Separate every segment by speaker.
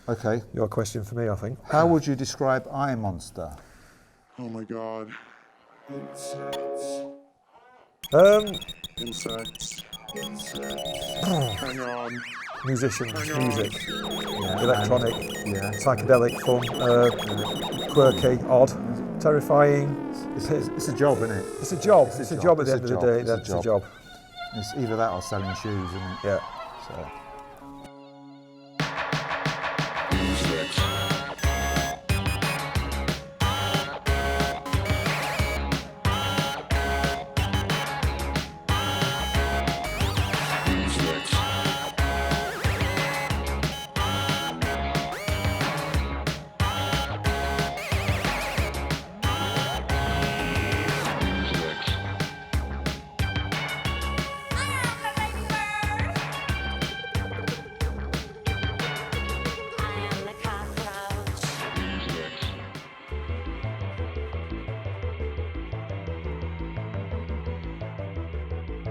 Speaker 1: Okay.
Speaker 2: Your question for me, I think.
Speaker 1: How would you describe Eye Monster?
Speaker 3: Oh my God.
Speaker 2: Insects.
Speaker 3: Insects. Hang on.
Speaker 2: Musicians, music,
Speaker 1: Yeah,
Speaker 2: electronic,
Speaker 1: yeah.
Speaker 2: psychedelic, fun, quirky, odd, terrifying.
Speaker 1: It's a job, isn't it?
Speaker 2: It's a job. It's a job at the end of the day.
Speaker 1: It's a
Speaker 2: That's a job.
Speaker 1: It's either that or selling shoes, isn't it?
Speaker 2: Yeah.
Speaker 1: So.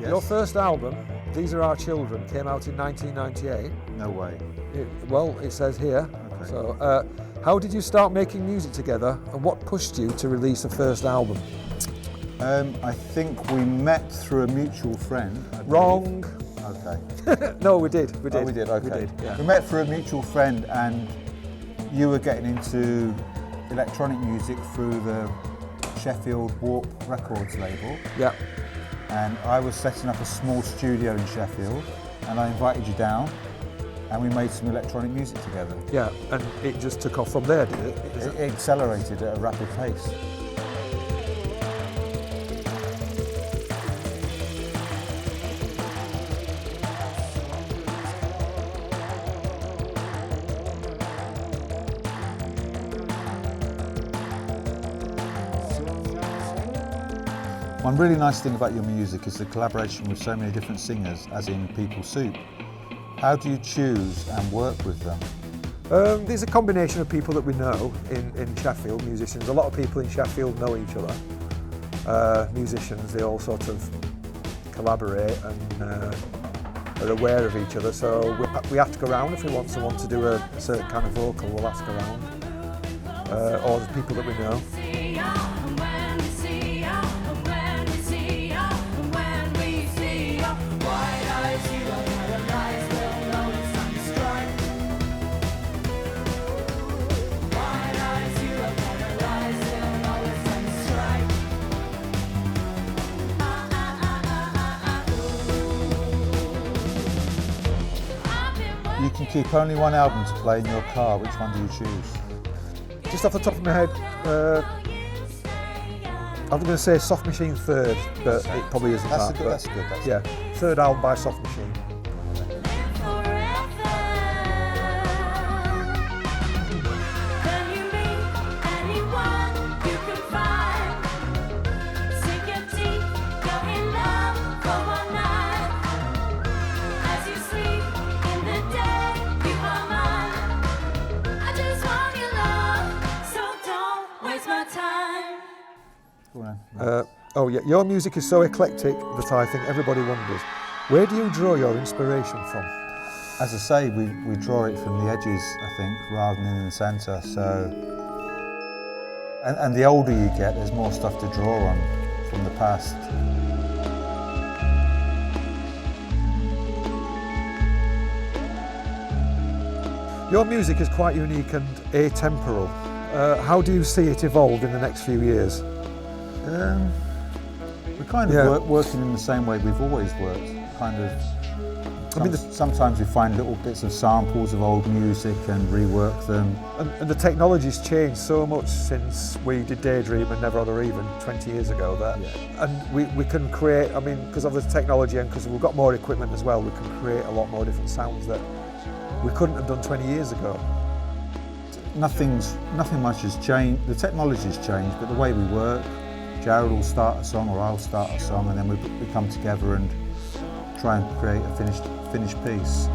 Speaker 1: Yes.
Speaker 2: Your first album, These Are Our Children, came out in 1998.
Speaker 1: No way.
Speaker 2: Well, it says here.
Speaker 1: Okay.
Speaker 2: So, how did you start making music together, and what pushed you to release a first album?
Speaker 1: I think we met through a mutual friend. I believe.
Speaker 2: Wrong.
Speaker 1: Okay.
Speaker 2: No, we did. We did.
Speaker 1: Oh, we did. Okay.
Speaker 2: We did. Yeah.
Speaker 1: We met through a mutual friend, and you were getting into electronic music through the Sheffield Warp Records label.
Speaker 2: Yeah.
Speaker 1: And I was setting up a small studio in Sheffield, and I invited you down, and we made some electronic music together.
Speaker 2: Yeah, and it just took off from there, did it?
Speaker 1: It accelerated at a rapid pace. One really nice thing about your music is the collaboration with so many different singers, as in People Soup. How do you choose and work with them?
Speaker 2: There's a combination of people that we know in Sheffield, musicians. A lot of people in Sheffield know each other. Musicians, they all sort of collaborate and are aware of each other. So we ask around if we want someone to do a certain kind of vocal, we'll ask around. Or the people that we know.
Speaker 1: You can keep only one album to play in your car. Which one do you choose?
Speaker 2: Just off the top of my head, I'm going to say Soft Machine third, but it probably isn't
Speaker 1: That's
Speaker 2: that.
Speaker 1: good. That's good. That's
Speaker 2: Yeah, third album by Soft Machine. Oh yeah, your music is so eclectic that I think everybody wonders, where do you draw your inspiration from?
Speaker 1: As I say, we draw it from the edges, I think, rather than in the centre. So, and the older you get, there's more stuff to draw on from the past.
Speaker 2: Your music is quite unique and atemporal. How do you see it evolve in the next few years?
Speaker 1: We're kind of working in the same way we've always worked. Kind of. Sometimes we find little bits of samples of old music and rework them.
Speaker 2: And the technology's changed so much since we did Daydream and Never Had or Even 20 years ago. And we can create, because of the technology and because we've got more equipment as well, we can create a lot more different sounds that we couldn't have done 20 years ago.
Speaker 1: Nothing much has changed. The technology's changed, but the way we work, Jared will start a song or I'll start a song, and then we come together and try and create a finished piece.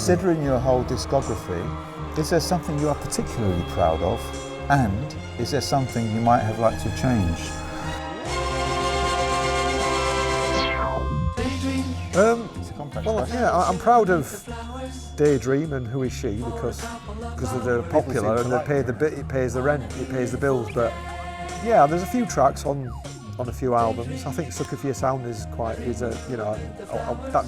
Speaker 1: considering your whole discography, is there something you are particularly proud of? And is there something you might have liked to change? It's a complex
Speaker 2: Well,
Speaker 1: question.
Speaker 2: yeah, I'm proud of Daydream and Who Is She because they're popular and it pays the rent, it pays the bills. But yeah, there's a few tracks on a few albums. I think Sucker for Your Sound that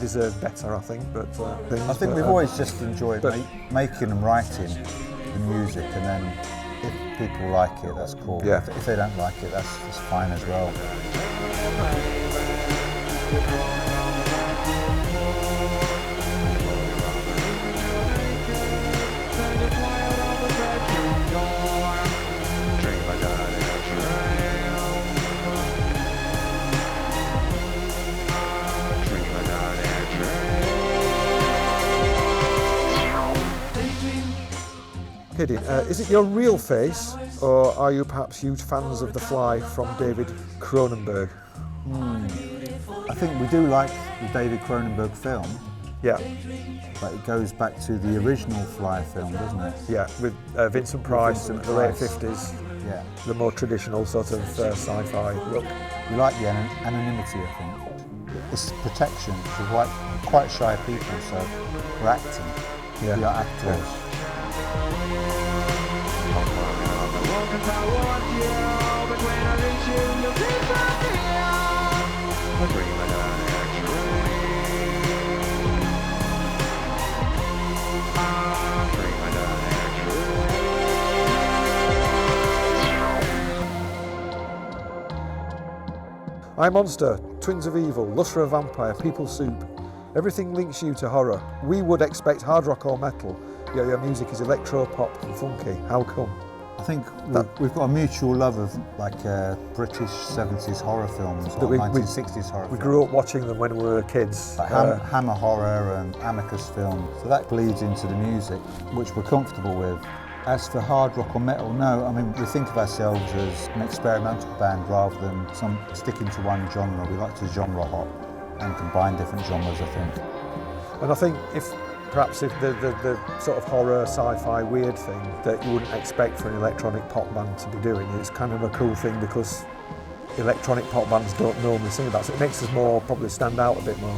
Speaker 2: deserves better. I think, but
Speaker 1: I think we've always just enjoyed making and writing the music, and then if people like it, that's cool.
Speaker 2: Yeah.
Speaker 1: If they don't like it, that's fine as well.
Speaker 2: Kidding. Is it your real face, or are you perhaps huge fans of The Fly from David Cronenberg?
Speaker 1: I think we do like the David Cronenberg film,
Speaker 2: Yeah,
Speaker 1: but it goes back to the original Fly film, doesn't it?
Speaker 2: yeah, with Vincent Price in
Speaker 1: Vincent
Speaker 2: the late
Speaker 1: Price.
Speaker 2: 50s,
Speaker 1: Yeah.
Speaker 2: the more traditional sort of sci-fi look.
Speaker 1: We like the anonymity, I think. It's protection, because we're quite shy people, so we're acting.
Speaker 2: Yeah.
Speaker 1: We are actors.
Speaker 2: I Monster, Twins of Evil, Lust for a Vampire, People Soup. Everything links you to horror. We would expect hard rock or metal, yet your music is electro, pop and funky. How come?
Speaker 1: I think we've got a mutual love of British 70s horror films or 1960s horror
Speaker 2: We
Speaker 1: films.
Speaker 2: grew up watching them when we were kids.
Speaker 1: Like Hammer Horror and Amicus film, so that bleeds into the music, which we're comfortable with. As for hard rock or metal, no, I mean, we think of ourselves as an experimental band rather than sticking to one genre. We like to genre hop and combine different genres, I think.
Speaker 2: And I think if the sort of horror, sci-fi, weird thing that you wouldn't expect for an electronic pop band to be doing, it's kind of a cool thing because electronic pop bands don't normally sing about it. So it makes us probably stand out a bit more.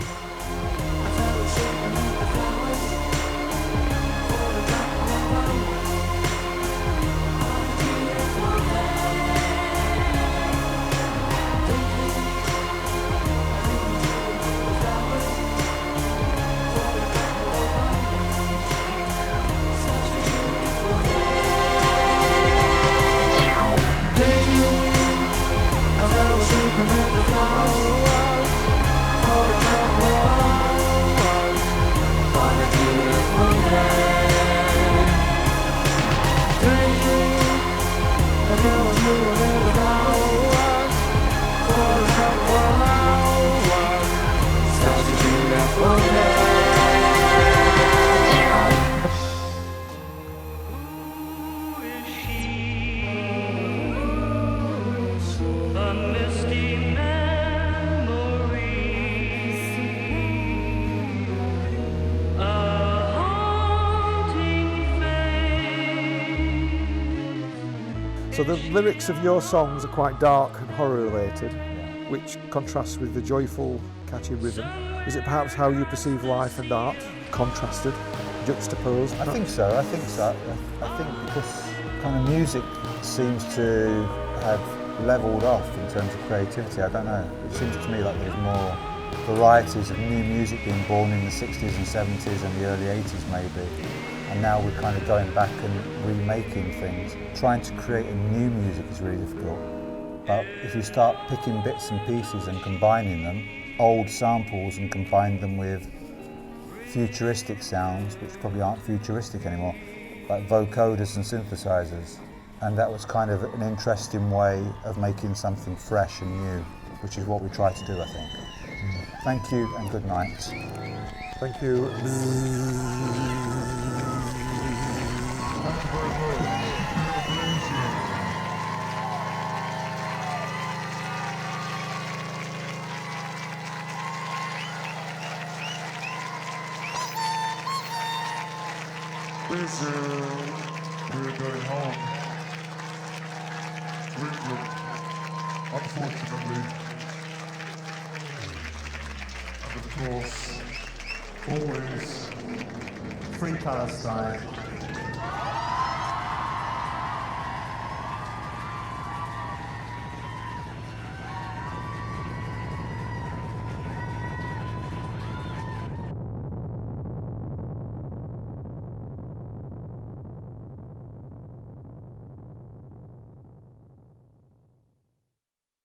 Speaker 2: So the lyrics of your songs are quite dark and horror related, which contrasts with the joyful, catchy rhythm. Is it perhaps how you perceive life and art, contrasted, juxtaposed?
Speaker 1: I think so. I think because kind of music seems to have levelled off in terms of creativity. I don't know. It seems to me like there's more varieties of new music being born in the 60s and 70s and the early 80s maybe. And now we're kind of going back and remaking things. Trying to create a new music is really difficult. But if you start picking bits and pieces and combining them, old samples, and combine them with futuristic sounds, which probably aren't futuristic anymore, like vocoders and synthesizers. And that was kind of an interesting way of making something fresh and new, which is what we try to do, I think. Thank you and good night.
Speaker 2: Thank you.
Speaker 3: We're going home. Unfortunately. And of course, always
Speaker 1: Free Palestine.